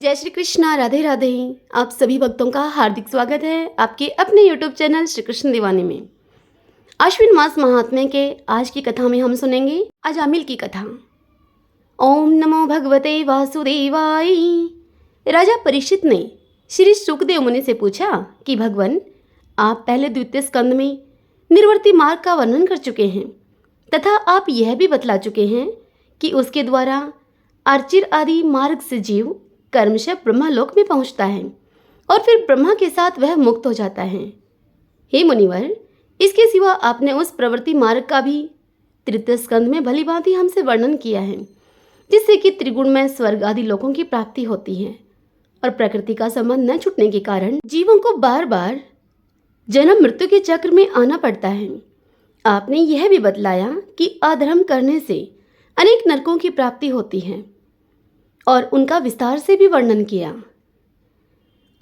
जय श्री कृष्णा, राधे राधे। आप सभी भक्तों का हार्दिक स्वागत है आपके अपने यूट्यूब चैनल श्री कृष्ण दीवाने में। आश्विन मास महात्म्य के आज की कथा में हम सुनेंगे अजामिल की कथा। ओम नमो भगवते वासुदेवाय। राजा परीक्षित ने श्री सुखदेव मुनि से पूछा कि भगवान, आप पहले द्वितीय स्कंद में निर्वर्ती मार्ग का वर्णन कर चुके हैं तथा आप यह भी बतला चुके हैं कि उसके द्वारा अर्चिर आदि मार्ग से जीव कर्मशः ब्रह्मलोक में पहुंचता है और फिर ब्रह्मा के साथ वह मुक्त हो जाता है। हे मुनिवर, इसके सिवा आपने उस प्रवृत्ति मार्ग का भी तृतीय स्कंद में भली भांति हमसे वर्णन किया है, जिससे कि त्रिगुण में स्वर्ग आदि लोकों की प्राप्ति होती है और प्रकृति का संबंध न छूटने के कारण जीवों को बार बार जन्म मृत्यु के चक्र में आना पड़ता है। आपने यह भी बतलाया कि अधर्म करने से अनेक नरकों की प्राप्ति होती है और उनका विस्तार से भी वर्णन किया।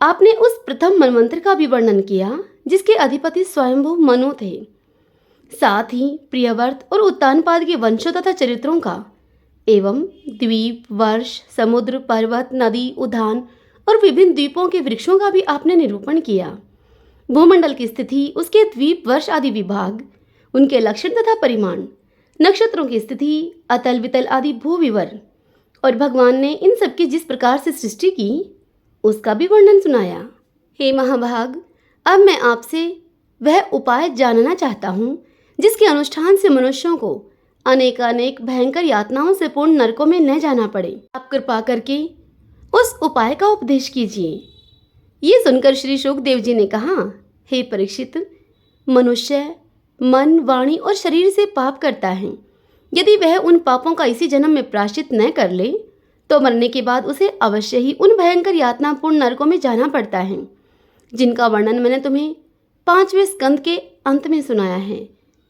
आपने उस प्रथम मनवंतर का भी वर्णन किया जिसके अधिपति स्वयंभू मनु थे। साथ ही प्रियव्रत और उत्तानपाद के वंशों तथा चरित्रों का एवं द्वीप, वर्ष, समुद्र, पर्वत, नदी, उद्यान और विभिन्न द्वीपों के वृक्षों का भी आपने निरूपण किया। भूमंडल की स्थिति, उसके द्वीप, वर्ष आदि विभाग, उनके लक्षण तथा परिमाण, नक्षत्रों की स्थिति, अतल वितल आदि भूविवर और भगवान ने इन सब की जिस प्रकार से सृष्टि की उसका भी वर्णन सुनाया। हे महाभाग, अब मैं आपसे वह उपाय जानना चाहता हूँ जिसके अनुष्ठान से मनुष्यों को अनेकानेक भयंकर यातनाओं से पूर्ण नरकों में न जाना पड़े। आप कृपा करके उस उपाय का उपदेश कीजिए। ये सुनकर श्री सुखदेव जी ने कहा, हे परीक्षित, मनुष्य मन, वाणी और शरीर से पाप करता है। यदि वह उन पापों का इसी जन्म में प्रायश्चित न कर ले तो मरने के बाद उसे अवश्य ही उन भयंकर यातनापूर्ण नरकों में जाना पड़ता है, जिनका वर्णन मैंने तुम्हें 5वें स्कंद के अंत में सुनाया है।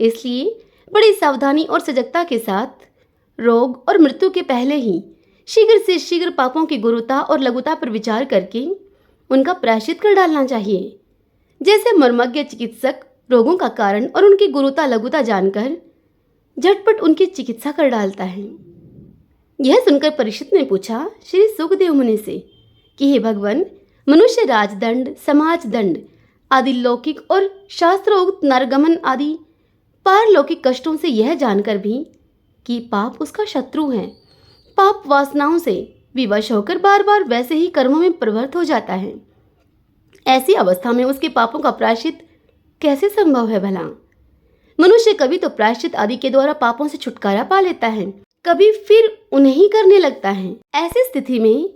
इसलिए बड़ी सावधानी और सजगता के साथ रोग और मृत्यु के पहले ही शीघ्र से शीघ्र पापों की गुरुता और लघुता पर विचार करके उनका प्रायश्चित कर डालना चाहिए। जैसे मर्मज्ञ चिकित्सक रोगों का कारण और उनकी गुरुता लघुता जानकर झटपट उनकी चिकित्सा कर डालता है। यह सुनकर परीक्षित ने पूछा श्री सुखदेव मुनि से कि हे भगवान, मनुष्य राजदंड, समाज दंड आदि लौकिक और शास्त्रोक्त नरगमन आदि पारलौकिक कष्टों से यह जानकर भी कि पाप उसका शत्रु है, पाप वासनाओं से विवश होकर बार बार वैसे ही कर्मों में प्रवृत्त हो जाता है। ऐसी अवस्था में उसके पापों का प्रायश्चित कैसे संभव है भला? मनुष्य कभी तो प्रायश्चित आदि के द्वारा पापों से छुटकारा पा लेता है, कभी फिर उन्हें ही करने लगता है। ऐसी स्थिति में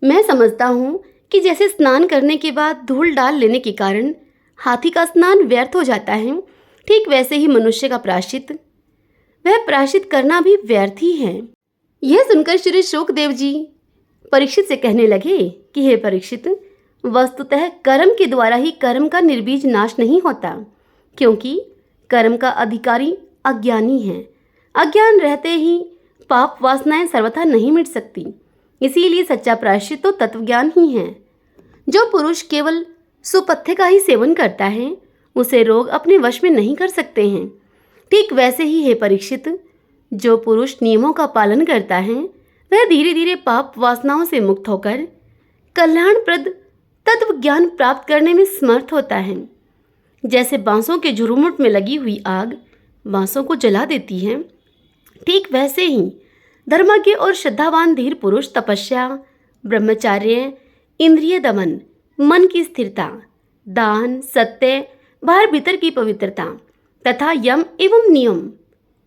मैं समझता हूँ कि जैसे स्नान करने के बाद धूल डाल लेने के कारण हाथी का स्नान व्यर्थ हो जाता है, ठीक वैसे ही मनुष्य का प्रायश्चित, वह प्रायश्चित करना भी व्यर्थ ही है। यह सुनकर श्री सुखदेव जी परीक्षित से कहने लगे कि हे परीक्षित, वस्तुतः कर्म के द्वारा ही कर्म का निर्बीज नाश नहीं होता, क्योंकि कर्म का अधिकारी अज्ञानी है। अज्ञान रहते ही पाप वासनाएं सर्वथा नहीं मिट सकती। इसीलिए सच्चा प्रायश्चित तो तत्वज्ञान ही है। जो पुरुष केवल सुपथ्य का ही सेवन करता है उसे रोग अपने वश में नहीं कर सकते हैं। ठीक वैसे ही हे परीक्षित, जो पुरुष नियमों का पालन करता है वह धीरे धीरे पाप वासनाओं से मुक्त होकर कल्याणप्रद तत्व ज्ञान प्राप्त करने में समर्थ होता है। जैसे बांसों के झुरमुट में लगी हुई आग बांसों को जला देती है, ठीक वैसे ही धर्मज्ञ और श्रद्धावान धीर पुरुष तपस्या, ब्रह्मचार्य, इंद्रिय दमन, मन की स्थिरता, दान, सत्य, बाहर भीतर की पवित्रता तथा यम एवं नियम,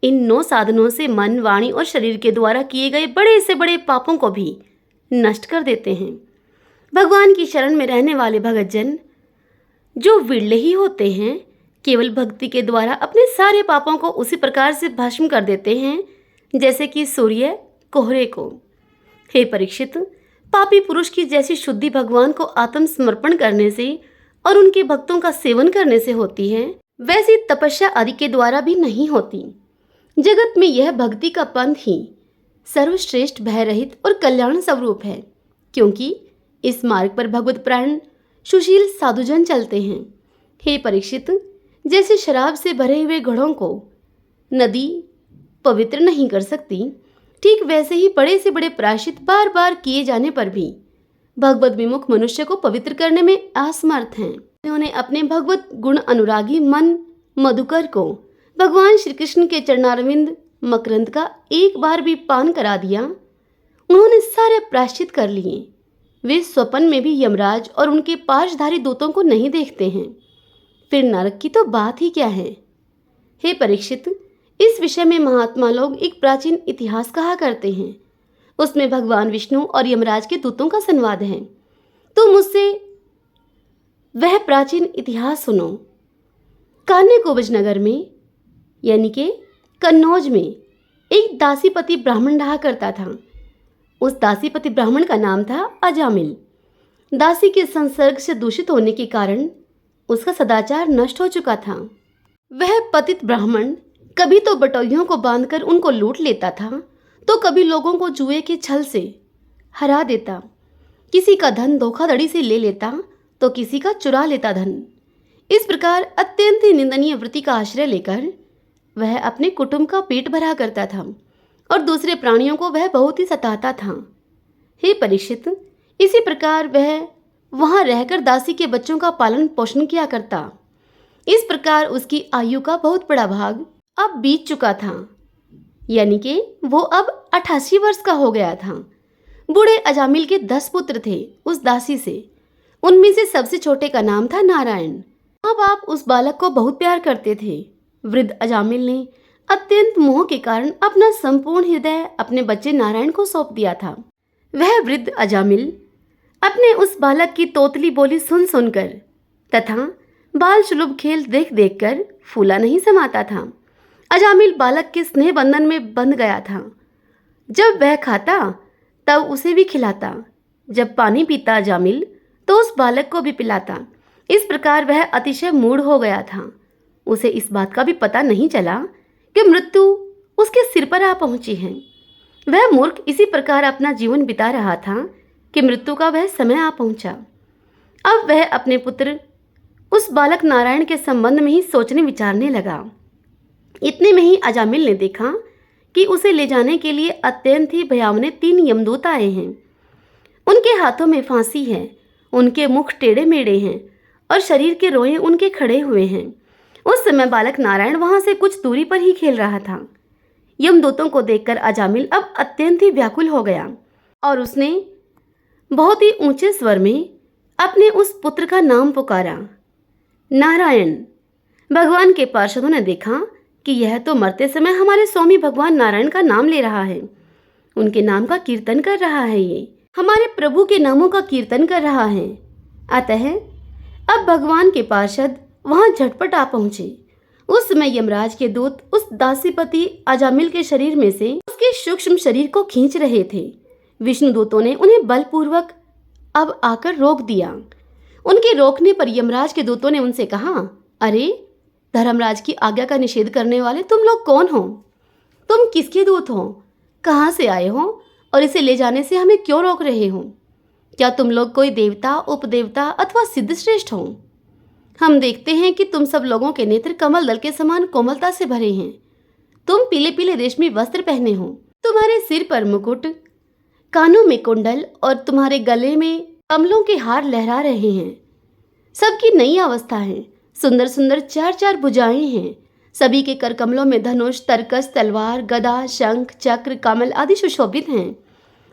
इन 9 साधनों से मन, वाणी और शरीर के द्वारा किए गए बड़े से बड़े पापों को भी नष्ट कर देते हैं। भगवान की शरण में रहने वाले भगतजन जो विरले ही होते हैं, केवल भक्ति के द्वारा अपने सारे पापों को उसी प्रकार से भस्म कर देते हैं जैसे कि सूर्य कोहरे को। हे परीक्षित, पापी पुरुष की जैसी शुद्धि भगवान को आत्मसमर्पण करने से और उनके भक्तों का सेवन करने से होती है, वैसी तपस्या आदि के द्वारा भी नहीं होती। जगत में यह भक्ति का पंथ ही सर्वश्रेष्ठ, भय रहित और कल्याण स्वरूप है, क्योंकि इस मार्ग पर भगवत प्राण सुशील साधुजन चलते हैं। हे परीक्षित, जैसे शराब से भरे हुए घड़ों को नदी पवित्र नहीं कर सकती, ठीक वैसे ही बड़े से बड़े प्रायश्चित बार बार किए जाने पर भी भगवत विमुख मनुष्य को पवित्र करने में असमर्थ हैं। उन्होंने अपने भगवत गुण अनुरागी मन मधुकर को भगवान श्री कृष्ण के चरणारविंद मकरंद का एक बार भी पान करा दिया। उन्होंने सारे प्रायश्चित कर लिए। वे स्वप्न में भी यमराज और उनके पाशधारी दूतों को नहीं देखते हैं, फिर नरक की तो बात ही क्या है। हे परीक्षित, इस विषय में महात्मा लोग एक प्राचीन इतिहास कहा करते हैं। उसमें भगवान विष्णु और यमराज के दूतों का संवाद है। तुम मुझसे वह प्राचीन इतिहास सुनो। कान्यकुब्ज नगर में यानी कि कन्नौज में एक दासीपति ब्राह्मण रहा करता था। उस दासीपति ब्राह्मण का नाम था अजामिल। दासी के संसर्ग से दूषित होने के कारण उसका सदाचार नष्ट हो चुका था। वह पतित ब्राह्मण कभी तो बटोहियों को बांधकर उनको लूट लेता था, तो कभी लोगों को जुए के छल से हरा देता। किसी का धन धोखाधड़ी से ले लेता तो किसी का चुरा लेता धन। इस प्रकार अत्यंत ही निंदनीय वृत्ति का आश्रय लेकर वह अपने कुटुंब का पेट भरा करता था और दूसरे प्राणियों को वह बहुत ही सताता था। हे परीक्षित, इसी प्रकार वह वहां रहकर दासी के बच्चों का पालन पोषण किया करता। इस प्रकार उसकी आयु का बहुत बड़ा भाग अब बीत चुका था, यानी कि वो अब 88 वर्ष का हो गया था। बूढ़े अजामिल के 10 पुत्र थे उस दासी से। उनमें से सबसे छोटे का नाम था नारायण। माँ बाप उस बालक को बहुत प्यार करते थे। वृद्ध अजामिल ने अत्यंत मोह के कारण अपना संपूर्ण हृदय अपने बच्चे नारायण को सौंप दिया था। वह वृद्ध अजामिल अपने उस बालक की तोतली बोली सुन सुनकर तथा बाल सुलभ खेल देख देख कर फूला नहीं समाता था। अजामिल बालक के स्नेह बंधन में बंध गया था। जब वह खाता तब उसे भी खिलाता, जब पानी पीता अजामिल तो उस बालक को भी पिलाता। इस प्रकार वह अतिशय मूढ़ हो गया था। उसे इस बात का भी पता नहीं चला कि मृत्यु उसके सिर पर आ पहुंची है। वह मूर्ख इसी प्रकार अपना जीवन बिता रहा था कि मृत्यु का वह समय आ पहुंचा। अब वह अपने पुत्र उस बालक नारायण के संबंध में ही सोचने विचारने लगा। इतने में ही अजामिल ने देखा कि उसे ले जाने के लिए अत्यंत ही भयावने 3 यमदूत आए हैं। उनके हाथों में फांसी है, उनके मुख टेढ़े मेढ़े हैं और शरीर के रोए उनके खड़े हुए हैं। उस समय बालक नारायण वहां से कुछ दूरी पर ही खेल रहा था। यमदूतों को देखकर अजामिल अब अत्यंत ही व्याकुल हो गया और उसने बहुत ही ऊंचे स्वर में अपने उस पुत्र का नाम पुकारा, नारायण। भगवान के पार्षदों ने देखा कि यह तो मरते समय हमारे स्वामी भगवान नारायण का नाम ले रहा है, उनके नाम का कीर्तन कर रहा है, ये हमारे प्रभु के नामों का कीर्तन कर रहा है। अतः अब भगवान के पार्षद वहां झटपट आ पहुंचे। उस समय यमराज के दूत उस दासीपति अजामिल के शरीर में से उसके सूक्ष्म शरीर को खींच रहे थे। विष्णु दूतों ने उन्हें बलपूर्वक अब आकर रोक दिया। उनके रोकने पर यमराज के दूतों ने उनसे कहा, अरे धर्मराज की आज्ञा का निषेध करने वाले तुम लोग कौन हो? तुम किसके दूत हो? कहाँ से आए हो और इसे ले जाने से हमें क्यों रोक रहे हो? क्या तुम लोग कोई देवता, उपदेवता अथवा सिद्धश्रेष्ठ हो? हम देखते हैं कि तुम सब लोगों के नेत्र कमल दल के समान कोमलता से भरे हैं। तुम पीले पीले रेशमी वस्त्र पहने हो, तुम्हारे सिर पर मुकुट, कानों में कुंडल और तुम्हारे गले में कमलों के हार लहरा रहे हैं। सबकी नई अवस्था है। सुंदर सुंदर 4-4 भुजाएं हैं। सभी के कर कमलों में धनुष, तरकस, तलवार, गदा, शंख, चक्र, कमल आदि सुशोभित हैं।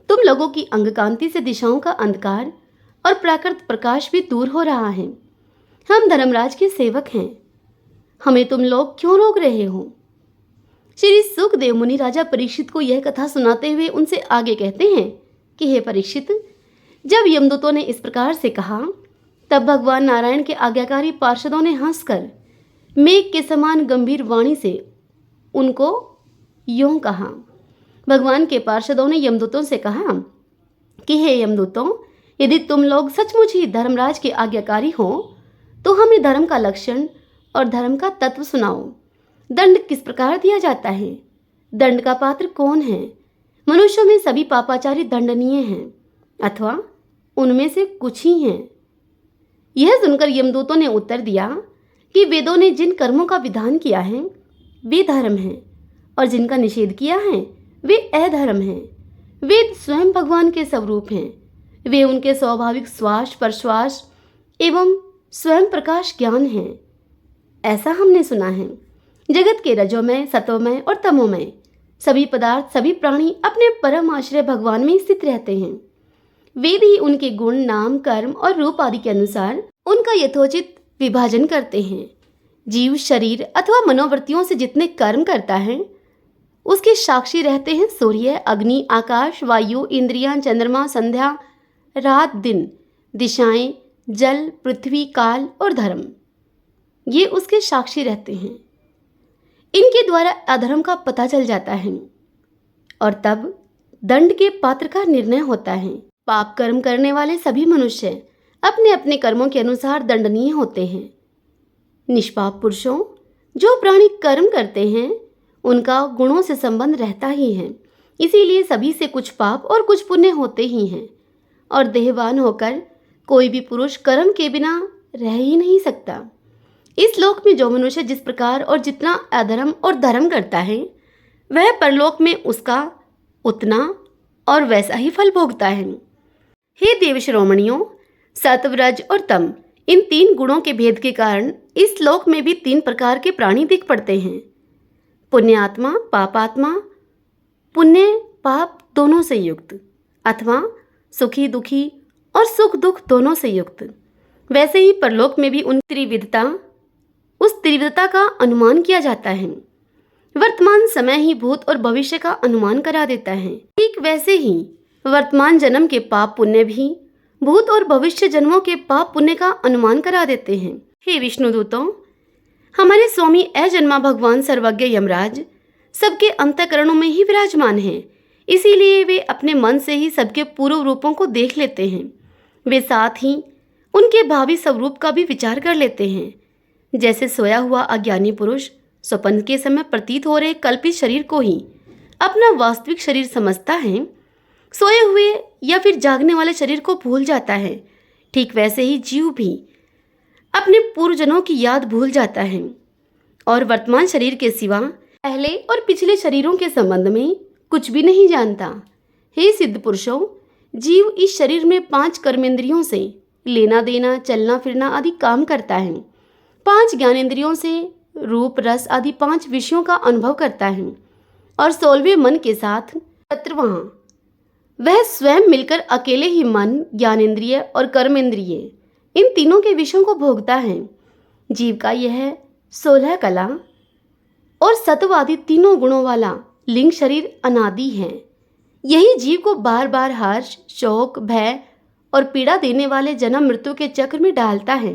तुम लोगों की अंग कांति से दिशाओं का अंधकार और प्राकृत प्रकाश भी दूर हो रहा है। हम धर्मराज के सेवक हैं, हमें तुम लोग क्यों रोक रहे हो? श्री सुखदेव मुनि राजा परीक्षित को यह कथा सुनाते हुए उनसे आगे कहते हैं कि हे परीक्षित, जब यमदूतों ने इस प्रकार से कहा तब भगवान नारायण के आज्ञाकारी पार्षदों ने हंसकर मेघ के समान गंभीर वाणी से उनको यूं कहा। भगवान के पार्षदों ने यमदूतों से कहा कि हे यमदूतों, यदि तुम लोग सचमुच ही धर्मराज के आज्ञाकारी हो तो हमें धर्म का लक्षण और धर्म का तत्व सुनाओ। दंड किस प्रकार दिया जाता है? दंड का पात्र कौन है? मनुष्यों में सभी पापाचारी दंडनीय हैं अथवा उनमें से कुछ ही हैं? यह सुनकर यमदूतों ने उत्तर दिया कि वेदों ने जिन कर्मों का विधान किया है वे धर्म हैं और जिनका निषेध किया है वे अधर्म हैं। वेद स्वयं भगवान के स्वरूप हैं। वे उनके स्वाभाविक श्वास प्रश्वास एवं स्वयं प्रकाश ज्ञान हैं। ऐसा हमने सुना है। जगत के रजोमय, सतोमय और तमोमय सभी पदार्थ, सभी प्राणी अपने परम आश्रय भगवान में स्थित रहते हैं। वे भी उनके गुण, नाम, कर्म और रूप आदि के अनुसार उनका यथोचित विभाजन करते हैं। जीव शरीर अथवा मनोवृत्तियों से जितने कर्म करता है उसके साक्षी रहते हैं सूर्य, अग्नि, आकाश, वायु, इंद्रियां, चंद्रमा, संध्या, रात, दिन, दिशाएं, जल, पृथ्वी, काल और धर्म। ये उसके साक्षी रहते हैं। इनके द्वारा अधर्म का पता चल जाता है और तब दंड के पात्र का निर्णय होता है। पाप कर्म करने वाले सभी मनुष्य अपने अपने कर्मों के अनुसार दंडनीय होते हैं। निष्पाप पुरुषों, जो प्राणी कर्म करते हैं उनका गुणों से संबंध रहता ही है, इसीलिए सभी से कुछ पाप और कुछ पुण्य होते ही हैं और देहवान होकर कोई भी पुरुष कर्म के बिना रह ही नहीं सकता। इस लोक में जो मनुष्य जिस प्रकार और जितना अधर्म और धर्म करता है वह परलोक में उसका उतना और वैसा ही फल भोगता है। हे देव शिरोमणियों, सत्व, रज और तम, इन 3 गुणों के भेद के कारण इस लोक में भी 3 प्रकार के प्राणी दिख पड़ते हैं। पुण्यात्मा, पापात्मा, पुण्य पाप दोनों से युक्त, अथवा सुखी दुखी और सुख दुख दोनों से युक्त। वैसे ही परलोक में भी उस त्रिविधता का अनुमान किया जाता है। वर्तमान समय ही भूत और भविष्य का अनुमान करा देता है। ठीक वैसे ही वर्तमान जन्म के पाप पुण्य भी भूत और भविष्य जन्मों के पाप पुण्य का अनुमान करा देते हैं। हे विष्णुदूतों, हमारे स्वामी अजन्मा भगवान सर्वज्ञ यमराज सबके अंतःकरणों में ही विराजमान हैं। इसीलिए वे अपने मन से ही सबके पूर्व रूपों को देख लेते हैं। वे साथ ही उनके भावी स्वरूप का भी विचार कर लेते हैं। जैसे सोया हुआ अज्ञानी पुरुष स्वप्न के समय प्रतीत हो रहे कल्पित शरीर को ही अपना वास्तविक शरीर समझता है, सोए हुए या फिर जागने वाले शरीर को भूल जाता है। ठीक वैसे ही जीव भी अपने पूर्वजन्मों की याद भूल जाता है और वर्तमान शरीर के सिवा पहले और पिछले शरीरों के संबंध में कुछ भी नहीं जानता। हे सिद्ध पुरुषों, जीव इस शरीर में 5 कर्मेंद्रियों से लेना देना, चलना फिरना आदि काम करता है। 5 ज्ञानेंद्रियों से रूप, रस आदि 5 विषयों का अनुभव करता है और 16वें मन के साथ वहाँ वह स्वयं मिलकर अकेले ही मन, ज्ञानेंद्रिय और कर्मेंद्रिय इन तीनों के विषयों को भोगता है। जीव का यह 16 कला और सत्व आदि तीनों गुणों वाला लिंग शरीर अनादि है। यही जीव को बार बार हर्ष, शोक, भय और पीड़ा देने वाले जन्म मृत्यु के चक्र में डालता है।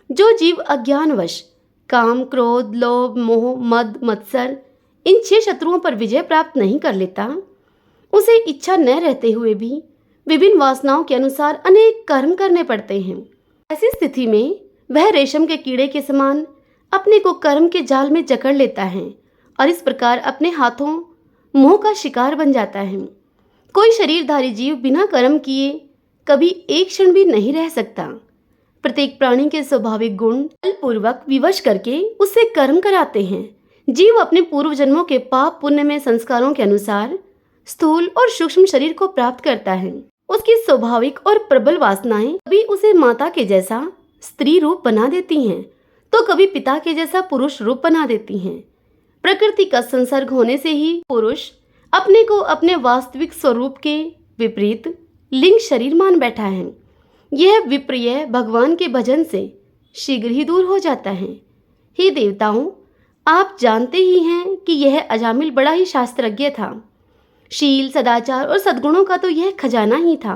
जो जीव अज्ञानवश काम, क्रोध, लोभ, मोह, मद, मत्सर इन 6 शत्रुओं पर विजय प्राप्त नहीं कर लेता, उसे इच्छा न रहते हुए भी विभिन्न वासनाओं के अनुसार अनेक कर्म करने पड़ते हैं। ऐसी स्थिति में वह रेशम के कीड़े के समान अपने को कर्म के जाल में जकड़ लेता है और इस प्रकार अपने हाथों मोह का शिकार बन जाता है। कोई शरीरधारी जीव बिना कर्म किए कभी एक क्षण भी नहीं रह सकता। प्रत्येक प्राणी के स्वाभाविक गुण बलपूर्वक विवश करके उससे कर्म कराते हैं। जीव अपने पूर्व जन्मों के पाप पुण्य में संस्कारों के अनुसार स्थूल और सूक्ष्म शरीर को प्राप्त करता है। उसकी स्वाभाविक और प्रबल वासनाएं कभी उसे माता के जैसा स्त्री रूप बना देती हैं, तो कभी पिता के जैसा पुरुष रूप बना देती हैं। प्रकृति का संसर्ग होने से ही पुरुष अपने को अपने वास्तविक स्वरूप के विपरीत लिंग शरीर मान बैठा है। यह विपर्य भगवान के भजन से शीघ्र ही दूर हो जाता है। हे देवताओं, आप जानते ही हैं कि यह अजामिल बड़ा ही शास्त्रज्ञ था। शील, सदाचार और सद्गुणों का तो यह खजाना ही था।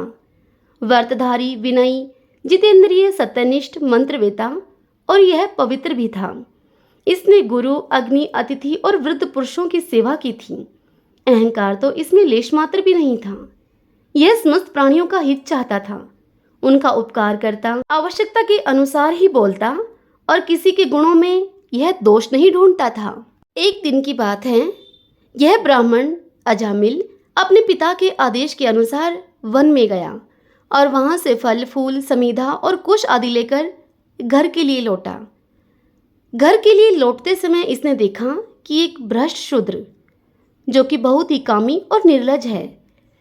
व्रतधारी, विनयी, जितेंद्रिय, सत्यनिष्ठ, मंत्रवेता और यह पवित्र भी था। इसने गुरु, अग्नि, अतिथि और वृद्ध पुरुषों की सेवा की थी। अहंकार तो इसमें लेश मात्र भी नहीं था। यह समस्त प्राणियों का हित चाहता था, उनका उपकार करता, आवश्यकता के अनुसार ही बोलता और किसी के गुणों में यह दोष नहीं ढूंढता था। एक दिन की बात है, यह ब्राह्मण अजामिल अपने पिता के आदेश के अनुसार वन में गया और वहां से फल फूल, समीधा और कुश आदि लेकर घर के लिए लौटा। घर के लिए लौटते समय इसने देखा कि एक भ्रष्ट शूद्र, जो कि बहुत ही कामी और निर्लज है,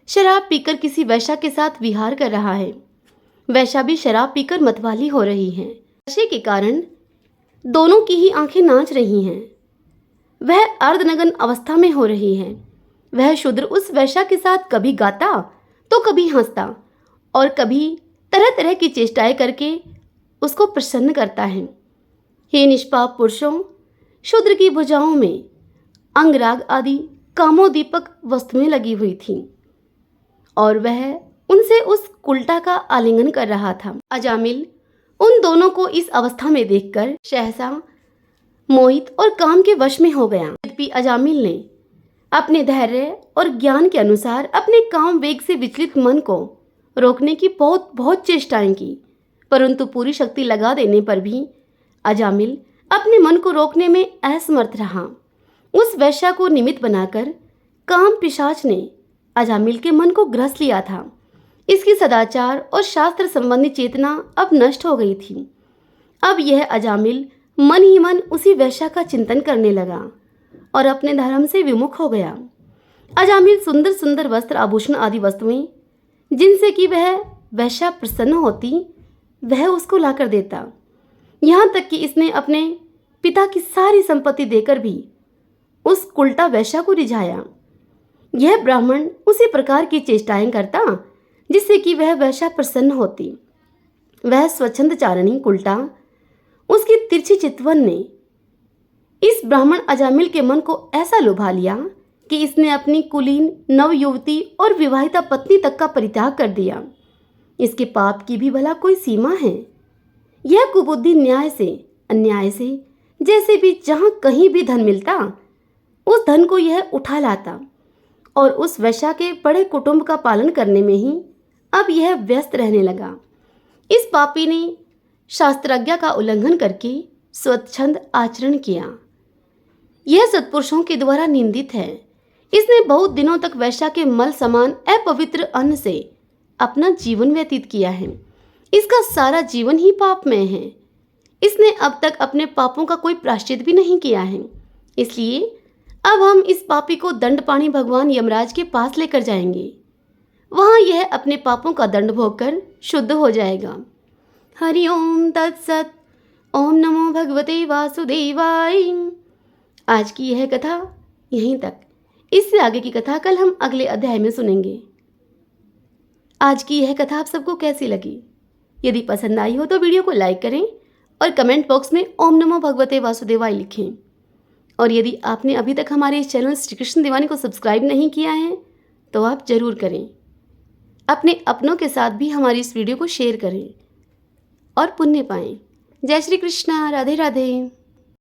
शराब पीकर किसी वैश्या के साथ विहार कर रहा है। वैश्या भी शराब पीकर मतवाली हो रही है। नशे के कारण दोनों की ही आंखें नाच रही हैं। वह अर्धनग्न अवस्था में हो रही है। वह शूद्र उस वैश्या के साथ कभी गाता तो कभी हंसता और कभी तरह तरह की चेष्टाएं करके उसको प्रसन्न करता है। हे निष्पाप पुरुषों, शूद्र की भुजाओं में अंगराग आदि कामोदीपक वस्तुएं लगी हुई थीं और वह उनसे उस कुल्टा का आलिंगन कर रहा था। अजामिल उन दोनों को इस अवस्था में देखकर सहसा मोहित और काम के वश में हो गया। यद्यपि अजामिल ने अपने धैर्य और ज्ञान के अनुसार अपने काम वेग से विचलित मन को रोकने की बहुत बहुत चेष्टाएं की, परंतु पूरी शक्ति लगा देने पर भी अजामिल अपने मन को रोकने में असमर्थ रहा। उस वैश्या को निमित्त बनाकर काम पिशाच ने अजामिल के मन को ग्रस लिया था। इसकी सदाचार और शास्त्र संबंधी चेतना अब नष्ट हो गई थी। अब यह अजामिल मन ही मन उसी वैश्या का चिंतन करने लगा और अपने धर्म से विमुख हो गया। अजामिल सुंदर सुंदर वस्त्र आभूषण आदि वस्तुएं जिनसे कि वह वैश्या प्रसन्न होती वह उसको लाकर देता। यहाँ तक कि इसने अपने पिता की सारी संपत्ति देकर भी उस कुल्टा वैश्या को रिझाया। यह ब्राह्मण उसी प्रकार की चेष्टाएं करता जिससे कि वह वैश्या प्रसन्न होती। वह स्वच्छंद चारणी कुल्टा उसकी तिरछी चितवन ने इस ब्राह्मण अजामिल के मन को ऐसा लुभा लिया कि इसने अपनी कुलीन नवयुवती और विवाहिता पत्नी तक का परित्याग कर दिया। इसके पाप की भी भला कोई सीमा है? यह कुबुद्धि न्याय से अन्याय से जैसे भी जहां कहीं भी धन मिलता उस धन को यह उठा लाता और उस वैश्या के बड़े कुटुंब का पालन करने में ही अब यह व्यस्त रहने लगा। इस पापी ने शास्त्राज्ञा का उल्लंघन करके स्वच्छंद आचरण किया। यह सत्पुरुषों के द्वारा निंदित है। इसने बहुत दिनों तक वैश्या के मल समान अपवित्र अन्न से अपना जीवन व्यतीत किया है। इसका सारा जीवन ही पापमय है। इसने अब तक अपने पापों का कोई प्रायश्चित भी नहीं किया है। इसलिए अब हम इस पापी को दंडपाणी भगवान यमराज के पास लेकर जाएंगे। वहां यह अपने पापों का दंड भोगकर शुद्ध हो जाएगा। हरि ओम तत्सत। ओम नमो भगवते वासुदेवाय। आज की यह कथा यहीं तक। इससे आगे की कथा कल हम अगले अध्याय में सुनेंगे। आज की यह कथा आप सबको कैसी लगी? यदि पसंद आई हो तो वीडियो को लाइक करें और कमेंट बॉक्स में ओम नमो भगवते वासुदेवाय लिखें। और यदि आपने अभी तक हमारे इस चैनल श्री कृष्ण दीवानी को सब्सक्राइब नहीं किया है तो आप जरूर करें। अपने अपनों के साथ भी हमारी इस वीडियो को शेयर करें और पुण्य पाएं। जय श्री कृष्णा। राधे राधे।